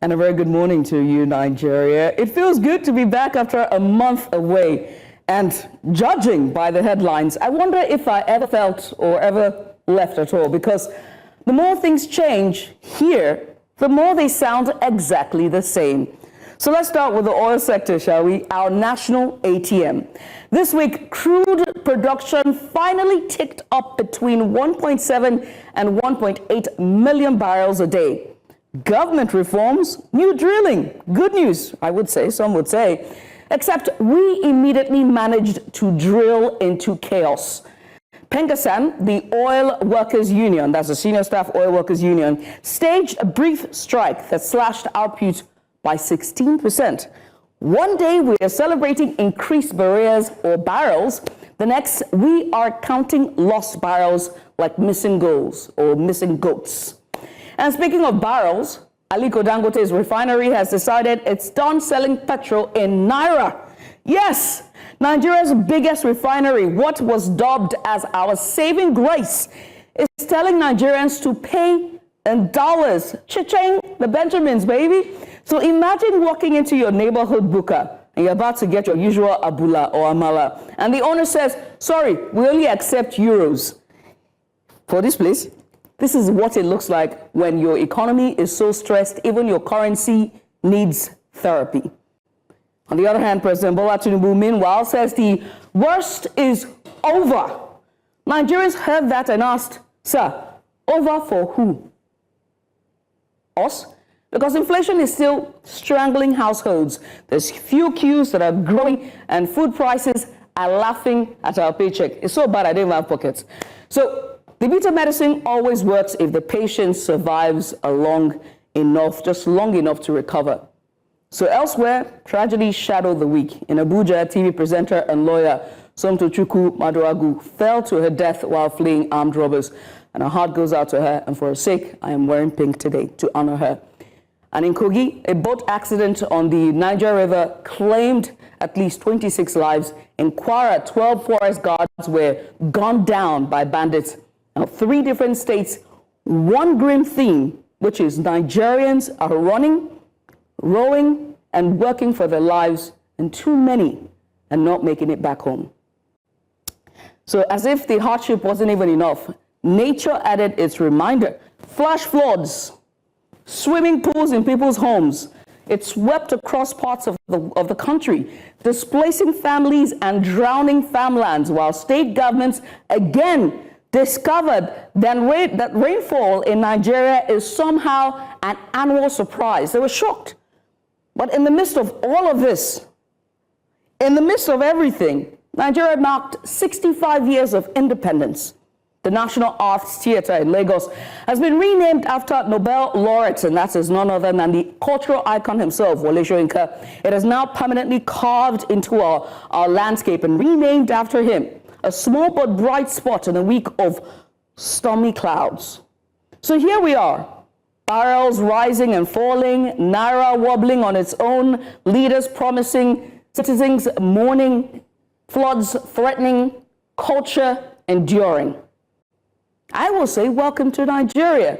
And a very good morning to you, Nigeria. It feels good to be back after a month away. And judging by the headlines, I wonder if I ever felt or ever left at all, because the more things change here, the more they sound exactly the same. So let's start with the oil sector, shall we? Our national ATM. This week, crude production finally ticked up between 1.7 and 1.8 million barrels a day. Government reforms, new drilling, good news, I would say, some would say, except we immediately managed to drill into chaos. PENGASSAN, the oil workers union, that's the senior staff oil workers union, staged a brief strike that slashed output by 16%. One day we are celebrating increased barriers or barrels. The next, we are counting lost barrels like missing goals or missing goats. And speaking of barrels, Aliko Dangote's refinery has decided it's done selling petrol in Naira. Yes, Nigeria's biggest refinery, what was dubbed as our saving grace, is telling Nigerians to pay in dollars. Cha-ching, the Benjamins, baby. So imagine walking into your neighborhood buka and you're about to get your usual abula or amala. And the owner says, sorry, we only accept euros. For this place, this is what it looks like when your economy is so stressed, even your currency needs therapy. On the other hand, President Bola Tinubu, meanwhile, says the worst is over. Nigerians heard that and asked, sir, over for who? Us? Because inflation is still strangling households. There's few queues that are growing and food prices are laughing at our paycheck. It's so bad I don't even have pockets. So the bitter medicine always works if the patient survives long enough to recover. So elsewhere, tragedy shadowed the week. In Abuja, TV presenter and lawyer Somtochukwu Maduagwu fell to her death while fleeing armed robbers. And our heart goes out to her, and for her sake, I am wearing pink today to honor her. And in Kogi, a boat accident on the Niger River claimed at least 26 lives. In Kwara, 12 forest guards were gunned down by bandits. Now, 3 different states, one grim theme, which is Nigerians are running, rowing, and working for their lives, and too many are not making it back home. So as if the hardship wasn't even enough, nature added its reminder. Flash floods, swimming pools in people's homes. It swept across parts of the country, displacing families and drowning farmlands, while state governments again discovered that rainfall in Nigeria is somehow an annual surprise. They were shocked. But in the midst of all of this, in the midst of everything, Nigeria marked 65 years of independence. The National Arts Theatre in Lagos has been renamed after Nobel laureate, and that is none other than the cultural icon himself, Wole Soyinka. It is now permanently carved into our landscape and renamed after him. A small but bright spot in a week of stormy clouds. So here we are, barrels rising and falling, Naira wobbling on its own, leaders promising, citizens mourning, floods threatening, culture enduring. I will say welcome to Nigeria,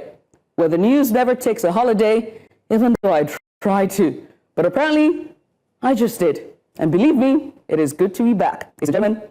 where the news never takes a holiday, even though I try to. But apparently, I just did. And believe me, it is good to be back. Ladies and gentlemen,